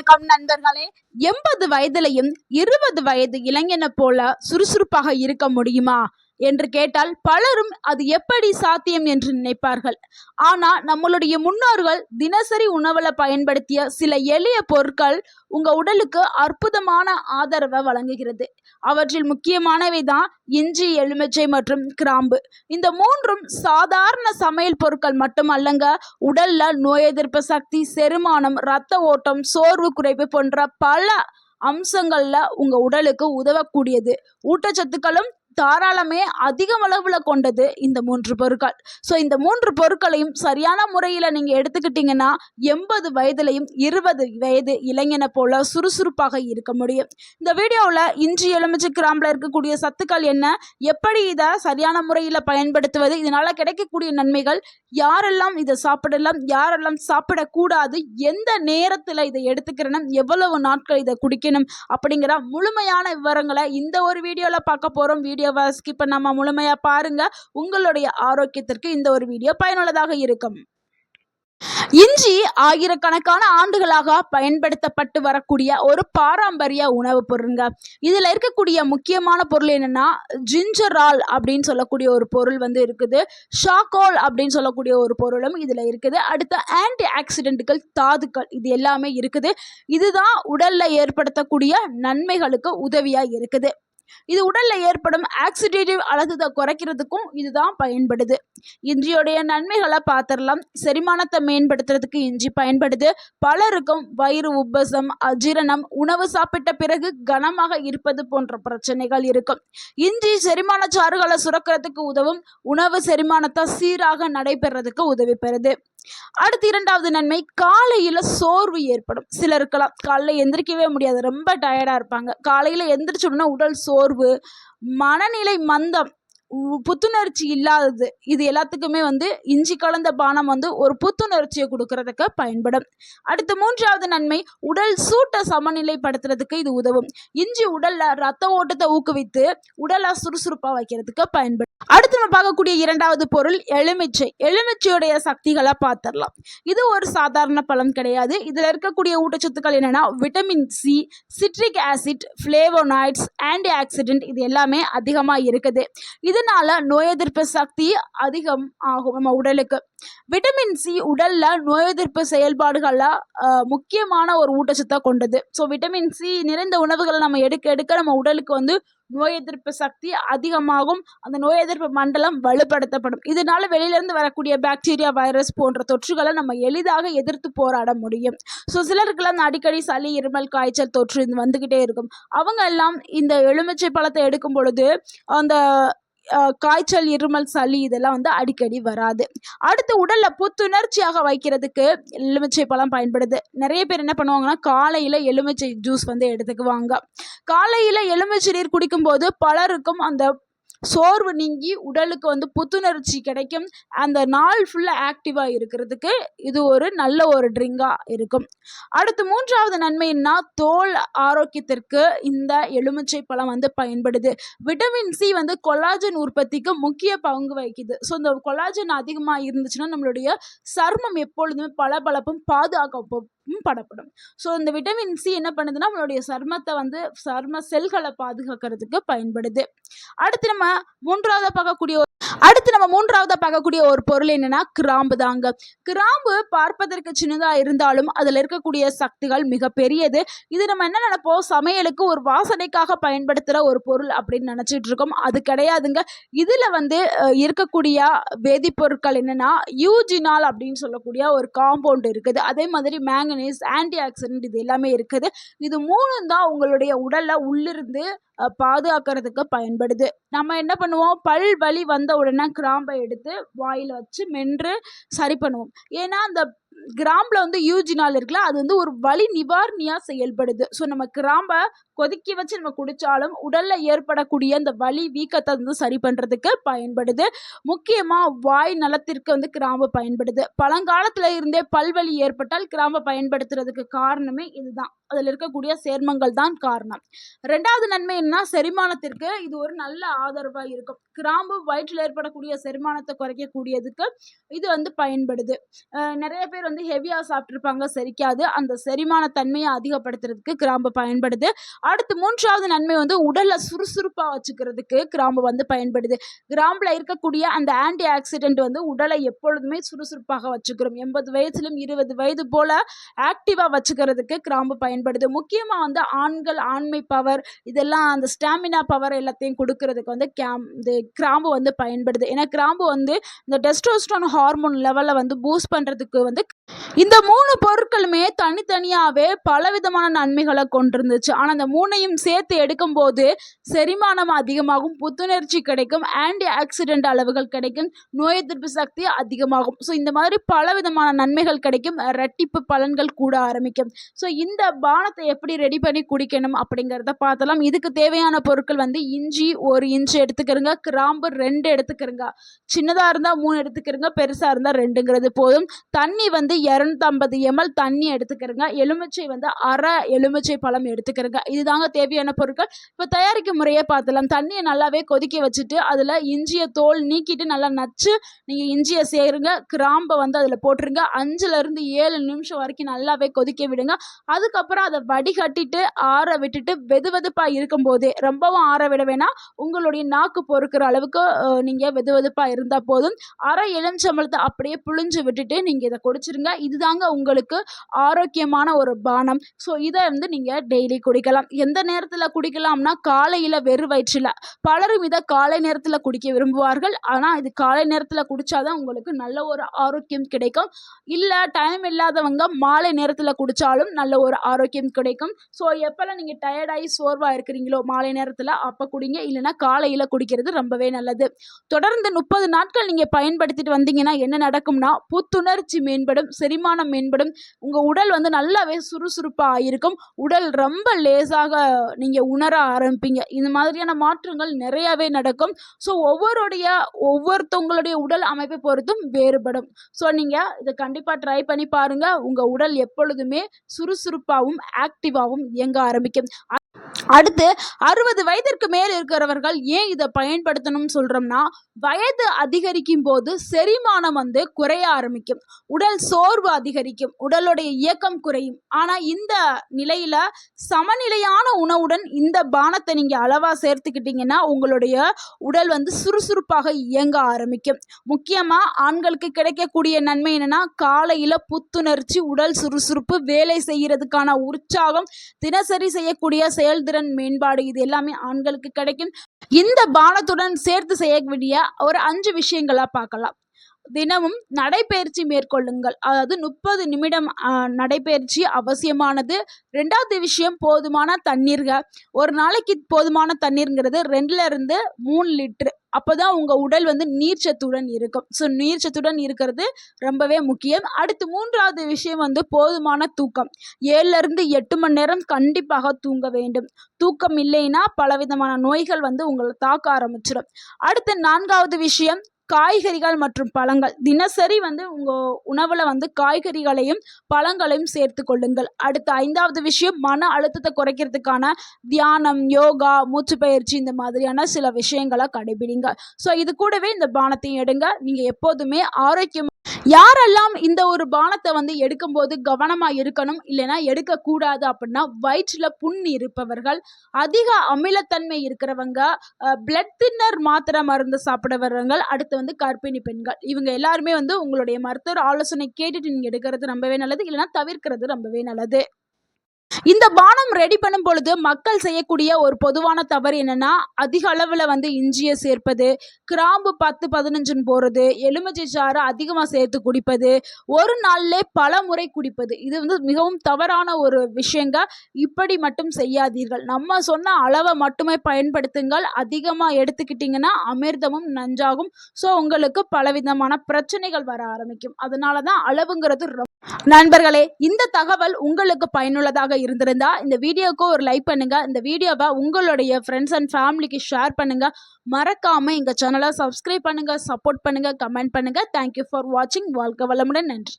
வணக்கம் நண்பர்களே. 80 வயதிலையும் 20 வயது இளைஞனை போல சுறுசுறுப்பாக இருக்க முடியுமா என்று கேட்டால் பலரும் அது எப்படி சாத்தியம் என்று நினைப்பார்கள். ஆனா நம்மளுடைய முன்னோர்கள் தினசரி உணவுல பயன்படுத்திய சில எளிய பொருட்கள் உங்க உடலுக்கு அற்புதமான ஆதரவை வழங்குகிறது. அவற்றில் முக்கியமானவை தான் இஞ்சி, எலுமிச்சை மற்றும் கிராம்பு. இந்த மூன்றும் சாதாரண சமையல் பொருட்கள் மட்டுமல்லங்க, உடல்ல நோய் எதிர்ப்பு சக்தி, செரிமானம், இரத்த ஓட்டம், சோர்வு குறைப்பு போன்ற பல அம்சங்கள்ல உங்க உடலுக்கு உதவக்கூடியது. ஊட்டச்சத்துக்களும் தாராளமே அதிக அளவுல கொண்டது இந்த 3 பொருட்கள். ஸோ இந்த 3 பொருட்களையும் சரியான முறையில் நீங்கள் எடுத்துக்கிட்டீங்கன்னா 80 வயதுலையும் 20 வயது இளைஞனை போல சுறுசுறுப்பாக இருக்க முடியும். இந்த வீடியோவில் இஞ்சி, எலுமிச்சை, கிராம்பில் இருக்கக்கூடிய சத்துக்கள் என்ன, எப்படி இதை சரியான முறையில் பயன்படுத்துவது, இதனால் கிடைக்கக்கூடிய நன்மைகள், யாரெல்லாம் இதை சாப்பிடலாம், யாரெல்லாம் சாப்பிடக்கூடாது, எந்த நேரத்தில் இதை எடுத்துக்கிறணும், எவ்வளவு நாட்கள் இதை குடிக்கணும் அப்படிங்கிற முழுமையான விவரங்களை இந்த ஒரு வீடியோவில் பார்க்க போகிறோம். வீடியோவை ஸ்கிப் பண்ணாம முழுமையா பாருங்க. உங்களுடைய ஆரோக்கியத்திற்கு இந்த ஒரு வீடியோ பயனுள்ளதாக இருக்கும். இஞ்சி ஆயிரக்கணக்கான ஆண்டுகளாக பயன்படுத்தப்பட்டு வரக்கூடிய ஒரு பாரம்பரிய உணவு பொருளுங்க. இதுல இருக்கக்கூடிய முக்கியமான பொருள் என்னன்னா ஜிஞ்சரால் அப்படின்னு சொல்லக்கூடிய ஒரு பொருள் இருக்குது. ஷாக்கோல் அப்படின்னு சொல்லக்கூடிய ஒரு பொருளும் இதுல இருக்குது. அடுத்த ஆன்டி ஆக்சிடென்ட்கள், தாதுக்கள், இது எல்லாமே இருக்குது. இதுதான் உடல்ல ஏற்படுத்தக்கூடிய நன்மைகளுக்கு உதவியா இருக்குது. இது உடல்ல ஏற்படும் ஆக்சிடேட்டிவ் அழுத்தத்தை குறைக்கிறதுக்கும் இதுதான் பயன்படுது. இஞ்சியோடைய நன்மைகளை பார்த்துடலாம். செரிமானத்தை மேம்படுத்துறதுக்கு இஞ்சி பயன்படுது. பலருக்கும் வயிறு உப்பசம், அஜீரணம், உணவு சாப்பிட்ட பிறகு கனமாக இருப்பது போன்ற பிரச்சனைகள் இருக்கும். இஞ்சி செரிமான சாறுகளை சுரக்கிறதுக்கு உதவும். உணவு செரிமானத்தை சீராக நடைபெறதுக்கு உதவி பெறுது. அடுத்து இரண்டாவது நன்மை, காலையில் சோர்வு ஏற்படும். சிலருக்கெல்லாம் காலையில் எந்திரிக்கவே முடியாது, ரொம்ப டயர்டாக இருப்பாங்க. காலையில் எந்திரிச்சோன்னா உடல் சோர்வு, மனநிலை மந்தம், புத்துணர்ச்சி இல்லாதது, இது எல்லாத்துக்குமே இஞ்சி கலந்த பானம் ஒரு புத்துணர்ச்சியை கொடுக்கறதுக்கு பயன்படும். அடுத்து மூன்றாவது நன்மை, உடல் சூட்டை சமநிலைப்படுத்துறதுக்கு இது உதவும். இஞ்சி உடல்ல ரத்த ஓட்டத்தை ஊக்குவித்து உடலை சுறுசுறுப்பாக வைக்கிறதுக்கு பயன்படும். அடுத்து நம்ம பார்க்கக்கூடிய இரண்டாவது பொருள் எலுமிச்சை. எலுமிச்சையுடைய சக்திகளை பார்த்துடலாம். இது ஒரு சாதாரண பழம் கிடையாது. இதில் இருக்கக்கூடிய ஊட்டச்சத்துக்கள் என்னன்னா vitamin C, citric acid, flavonoids, antioxidant, இது எல்லாமே அதிகமாக இருக்குது. இதனால நோய் எதிர்ப்பு சக்தி அதிகம் ஆகும் நம்ம உடலுக்கு. விட்டமின் சி உடல்ல நோய் எதிர்ப்பு செயல்பாடுகள்ல முக்கியமான ஒரு ஊட்டச்சத்தை கொண்டது. ஸோ விட்டமின் சி நிறைந்த உணவுகளை நம்ம எடுக்க நம்ம உடலுக்கு நோய் எதிர்ப்பு சக்தி அதிகமாகும். அந்த நோய் எதிர்ப்பு மண்டலம் வலுப்படுத்தப்படும். இதனால வெளியிலிருந்து வரக்கூடிய பாக்டீரியா, வைரஸ் போன்ற தொற்றுகளை நம்ம எளிதாக எதிர்த்து போராட முடியும். ஸோ சிலருக்கெல்லாம் அடிக்கடி சளி, இருமல், காய்ச்சல் தொற்று இது வந்துகிட்டே இருக்கும். அவங்க எல்லாம் இந்த எலுமிச்சை பழத்தை எடுக்கும் பொழுது அந்த காய்ச்சல், இருமல், சளி இதெல்லாம் அடிக்கடி வராது. அடுத்து உடல்ல புத்துணர்ச்சியாக வைக்கிறதுக்கு எலுமிச்சை பழம் பயன்படுது. நிறைய பேர் என்ன பண்ணுவாங்கன்னா காலையில எலுமிச்சை ஜூஸ் எடுத்துக்குவாங்க. காலையில எலுமிச்சை நீர் குடிக்கும் போது பலருக்கும் அந்த சோர்வு நீங்கி உடலுக்கு புத்துணர்ச்சி கிடைக்கும். அந்த நாள் ஃபுல்லாக ஆக்டிவாக இருக்கிறதுக்கு இது ஒரு நல்ல ஒரு ட்ரிங்காக இருக்கும். அடுத்து மூன்றாவது நன்மைன்னா தோல் ஆரோக்கியத்திற்கு இந்த எலுமிச்சை பழம் பயன்படுது. விட்டமின் சி கொலாஜன் உற்பத்திக்கு முக்கிய பங்கு வகிக்குது. ஸோ இந்த கொலாஜன் அதிகமாக இருந்துச்சுன்னா நம்மளுடைய சர்மம் எப்பொழுதுமே பளபளப்பும் பாதுகாப்பும் படப்படும். ஸோ இந்த விட்டமின் சி என்ன பண்ணுதுன்னா நம்மளுடைய சர்மத்தை சர்ம செல்களை பாதுகாக்கிறதுக்கு பயன்படுது. அடுத்து நம்ம மூன்றாவது பார்க்கக்கூடிய ஒரு பொருள் என்னன்னா கிராம்பு தாங்க. கிராம்பு பார்ப்பதற்கு சின்னதா இருந்தாலும் அதுல இருக்கக்கூடிய சக்திகள் மிக பெரியது. இது நம்ம என்ன நினைப்போம், சமையலுக்கு ஒரு வாசனைக்காக பயன்படுத்துற ஒரு பொருள் அப்படின்னு நினைச்சிட்டு இருக்கோம். அது கிடையாதுங்க. இதுல இருக்கக்கூடிய வேதிப்பொருட்கள் என்னன்னா யூஜினால் அப்படின்னு சொல்லக்கூடிய ஒரு காம்பவுண்ட் இருக்குது. அதே மாதிரி மேங்கனீஸ், ஆன்டி ஆக்சிடென்ட், இது எல்லாமே இருக்குது. இது மூணும் தான் உங்களுடைய உடல்ல உள்ளிருந்து பாதுகாக்கிறதுக்கு பயன்படுது. நம்ம என்ன பண்ணுவோம், பல் வலி வந்த உடனே கிராம்பை எடுத்து வாயில் வச்சு மென்று சரி பண்ணுவோம். ஏன்னா அந்த கிராம்பில் யூஜினால் இருக்குல்ல, அது ஒரு வலி நிவாரணியா செயல்படுது. ஸோ நம்ம கிராம்பை கொதிக்க வச்சு நம்ம குடித்தாலும் உடல்ல ஏற்படக்கூடிய அந்த வலி, வீக்கத்தை சரி பண்ணுறதுக்கு பயன்படுது. முக்கியமாக வாய் நலத்திற்கு கிராம்பு பயன்படுது. பழங்காலத்தில் இருந்தே பல்வலி ஏற்பட்டால் கிராம்பை பயன்படுத்துறதுக்கு காரணமே இதுதான். அதில் இருக்கக்கூடிய சேர்மங்கள் தான் காரணம். ரெண்டாவது நன்மை என்ன, செரிமானத்திற்கு இது ஒரு நல்ல ஆதரவாக இருக்கும். கிராம்பு வயிற்றில் ஏற்படக்கூடிய செரிமானத்தை குறைக்கக்கூடியதுக்கு இது பயன்படுது. நிறைய பேர் பேர் வந்து ஹெவியா சாப்பிட்டுருப்பாங்க, செரிக்காது. அந்த செரிமான தன்மையை அதிகப்படுத்துறதுக்கு கிராம்பு பயன்படுது. அடுத்து 3வது நன்மை வந்து உடல்ல சுறுசுறுப்பா வச்சுக்கிறதுக்கு கிராம்பு வந்து பயன்படுது. கிராம்புல இருக்கக்கூடிய அந்த ஆன்டி ஆக்சிடென்ட் வந்து உடலை எப்பொழுதுமே சுறுசுறுப்பாக வச்சுக்கிறோம். 80 வயதிலும் 20 வயது போல ஆக்டிவா வச்சுக்கிறதுக்கு கிராம்பு பயன்படுது. முக்கியமா வந்து ஆண்கள் ஆண்மை பவர் இதெல்லாம் அந்த ஸ்டாமினா பவர் எல்லாத்தையும் கொடுக்கறதுக்கு வந்து இந்த கிராம்பு வந்து பயன்படுது. ஏன்னா கிராம்பு வந்து இந்த டெஸ்டோஸ்டெரான் ஹார்மோன் லெவலை வந்து பூஸ்ட் பண்றதுக்கு வந்து இந்த 3 பொருட்களுமே தனித்தனியாவே பலவிதமான நன்மைகளை கொண்டிருந்துச்சு. ஆனா அந்த 3ஐயும் சேர்த்து எடுக்கும்போது செரிமானம் அதிகமாகும், புத்துணர்ச்சி கிடைக்கும், ஆன்டி ஆக்சிடென்ட் அளவுகள் கிடைக்கும், நோய் எதிர்ப்பு சக்தி அதிகமாகும். ஸோ இந்த மாதிரி பலவிதமான நன்மைகள் கிடைக்கும், இரட்டிப்பு பலன்கள் கூட ஆரம்பிக்கும். ஸோ இந்த பானத்தை எப்படி ரெடி பண்ணி குடிக்கணும் அப்படிங்கிறத பார்த்தலாம். இதுக்கு தேவையான பொருட்கள் வந்து இஞ்சி 1 இன்ச் எடுத்துக்கிறங்க, கிராம்பு 2 எடுத்துக்கிறங்க, சின்னதாக இருந்தால் 3 எடுத்துக்கிறங்க, பெருசாக இருந்தால் 2ங்கிறது போதும். தண்ணி வந்து 250 ml தண்ணி எடுத்துக்கிறங்க, எலுமிச்சை வந்து அரை எலுமிச்சை பழம் எடுத்துக்கிறங்க. இதுதாங்க தேவையான பொருட்கள். இப்போ தயாரிக்கும் முறையே பார்த்தலாம். தண்ணியை நல்லாவே கொதிக்க வச்சுட்டு அதில் இஞ்சியை தோல் நீக்கிட்டு நல்லா நச்சு நீங்கள் இஞ்சியை சேருங்க, கிராம்பை வந்து அதில் போட்டுருங்க. 5லேருந்து 7 நிமிஷம் வரைக்கும் நல்லாவே கொதிக்க விடுங்க. அதுக்கப்புறம் அதை வடிகட்டிட்டு ஆற விட்டுட்டு வெதுவெதுப்பாக இருக்கும்போதே, ரொம்பவும் ஆற விட வேணாம், உங்களுடைய நாக்கு பொறுக்கிற அளவுக்கு நீங்கள் வெதுவெதுப்பாக இருந்தால் போதும். அரை எலுமிச்சம்பழத்தை அப்படியே புழிஞ்சு விட்டுட்டு நீங்கள் இதை குடிச்சிருங்க. இதுதாங்க உங்களுக்கு ஆரோக்கியமான ஒரு பானம். ஸோ இதை வந்து நீங்கள் டெய்லி குடிக்கலாம். எந்த நேரத்தில் குடிக்கலாம்னா காலையில் வெறும் வயிற்றில். பலரும் இதை காலை நேரத்தில் குடிக்க விரும்புவார்கள். ஆனால் இது காலை நேரத்தில் குடித்தாதான் உங்களுக்கு நல்ல ஒரு ஆரோக்கியம் கிடைக்கும். இல்லை டைம் இல்லாதவங்க மாலை நேரத்தில் குடித்தாலும் நல்ல ஒரு ஆரோக்கியம் கிடைக்கும். ஸோ எப்போல்லாம் நீங்கள் டயர்டாகி சோர்வாக இருக்கிறீங்களோ மாலை நேரத்தில் அப்போ குடிங்க, இல்லைன்னா காலையில் குடிக்கிறது ரொம்பவே நல்லது. தொடர்ந்து 30 நாட்கள் நீங்கள் பயன்படுத்திட்டு வந்தீங்கன்னா என்ன நடக்கும்னா புத்துணர்ச்சி மேம்படும், செரிமானம் மேம்படும், உங்கள் உடல் வந்து நல்லாவே சுறுசுறுப்பாக இருக்கும், உடல் ரொம்ப லேசாக நீங்கள் உணர ஆரம்பிப்பீங்க. இந்த மாதிரியான மாற்றங்கள் நிறையாவே நடக்கும். ஸோ ஒவ்வொருத்தவங்களுடைய உடல் அமைப்பை பொறுத்தும் வேறுபடும். ஸோ நீங்கள் இதை கண்டிப்பாக ட்ரை பண்ணி பாருங்கள். உங்கள் உடல் எப்பொழுதுமே சுறுசுறுப்பாகவும் ஆக்டிவாகவும் இயங்க ஆரம்பிக்கும். அடுத்து 60 வயதிற்கு மேல் இருக்கிறவர்கள் ஏன் இதை பயன்படுத்தணும்னு சொல்கிறோம்னா, வயது அதிகரிக்கும் போது செரிமானம் வந்து குறைய ஆரம்பிக்கும், உடல் சோர்வு அதிகரிக்கும், உடலுடைய இயக்கம் குறையும். ஆனால் இந்த நிலையில் சமநிலையான உணவுடன் இந்த பானத்தை நீங்கள் அளவாக சேர்த்துக்கிட்டிங்கன்னா உங்களுடைய உடல் வந்து சுறுசுறுப்பாக இயங்க ஆரம்பிக்கும். முக்கியமாக ஆண்களுக்கு கிடைக்கக்கூடிய நன்மை என்னென்னா, காலையில் புத்துணர்ச்சி, உடல் சுறுசுறுப்பு, வேலை செய்கிறதுக்கான உற்சாகம், தினசரி செய்யக்கூடிய செயல்திறன் மேம்பாடு, இது எல்லாமே ஆண்களுக்கு கிடைக்கும். இந்த பானத்துடன் சேர்த்து செய்ய வேண்டிய ஒரு 5 விஷயங்களா பார்க்கலாம். தினமும் நடைப்பயிற்சி மேற்கொள்ளுங்கள். அதாவது 30 நிமிடம் நடைப்பயிற்சி அவசியமானது. 2வது விஷயம் போதுமான தண்ணீர்க. ஒரு நாளைக்கு போதுமான தண்ணீருங்கிறது 2லேருந்து 3 லிட்டர். அப்போ தான் உங்கள் உடல் வந்து நீர்ச்சத்துடன் இருக்கும். ஸோ நீர்ச்சத்துடன் இருக்கிறது ரொம்பவே முக்கியம். அடுத்து 3வது விஷயம் வந்து போதுமான தூக்கம். 7லேருந்து 8 மணி நேரம் கண்டிப்பாக தூங்க வேண்டும். தூக்கம் இல்லைன்னா பலவிதமான நோய்கள் வந்து உங்களை தாக்க ஆரம்பிச்சிடும். அடுத்து 4வது விஷயம் காய்கறிகள் மற்றும் பழங்கள். தினசரி வந்து உங்கள் உணவில் வந்து காய்கறிகளையும் பழங்களையும் சேர்த்து கொள்ளுங்கள். அடுத்த 5வது விஷயம் மன அழுத்தத்தை குறைக்கிறதுக்கான தியானம், யோகா, மூச்சு பயிற்சி, இந்த மாதிரியான சில விஷயங்களை கடைபிடிங்க. ஸோ இது கூடவே இந்த பானத்தையும் எடுங்க. நீங்கள் எப்போதுமே ஆரோக்கியம். யாரெல்லாம் இந்த ஒரு பானத்தை வந்து எடுக்கும்போது கவனமாக இருக்கணும், இல்லைன்னா எடுக்கக்கூடாது அப்படின்னா, வயிற்றில் புண் இருப்பவர்கள், அதிக அமிலத்தன்மை இருக்கிறவங்க, பிளட் தின்னர் மாத்திரை மருந்து சாப்பிடுறவங்க, அடுத்து வந்து கர்ப்பிணி பெண்கள், இவங்க எல்லாருமே வந்து உங்களுடைய மருத்துவர் ஆலோசனை கேட்டுட்டு நீங்கள் எடுக்கிறது ரொம்பவே நல்லது, இல்லைன்னா தவிர்க்கிறது ரொம்பவே நல்லது. இந்த பானம் ரெடி பண்ணும் பொழுது மக்கள் செய்யக்கூடிய ஒரு பொதுவான தவறு என்னன்னா, அதிக அளவில் வந்து இஞ்சியை சேர்ப்பது, கிராம்பு 10-15 போடுறது, எலுமிச்சை சாறு அதிகமாக சேர்த்து குடிப்பது, ஒரு நாள்லே பல முறை குடிப்பது, இது வந்து மிகவும் தவறான ஒரு விஷயங்க. இப்படி மட்டும் செய்யாதீர்கள். நம்ம சொன்ன அளவை மட்டுமே பயன்படுத்துங்கள். அதிகமாக எடுத்துக்கிட்டிங்கன்னா அமிர்தமும் நஞ்சாகும். ஸோ உங்களுக்கு பலவிதமான பிரச்சனைகள் வர ஆரம்பிக்கும். அதனால தான் அளவுங்கிறது. நண்பர்களே, இந்த தகவல் உங்களுக்கு பயனுள்ளதாக இருந்திருந்தா இந்த வீடியோக்கு ஒரு லைக் பண்ணுங்க. இந்த வீடியோவை உங்களுடைய ஃப்ரெண்ட்ஸ் அண்ட் ஃபேமிலிக்கு ஷேர் பண்ணுங்க. மறக்காம எங்க சேனலை சப்ஸ்கிரைப் பண்ணுங்க, சப்போர்ட் பண்ணுங்க, கமெண்ட் பண்ணுங்க. தேங்க்யூ ஃபார் வாட்சிங். வாழ்க வளமுடன். நன்றி.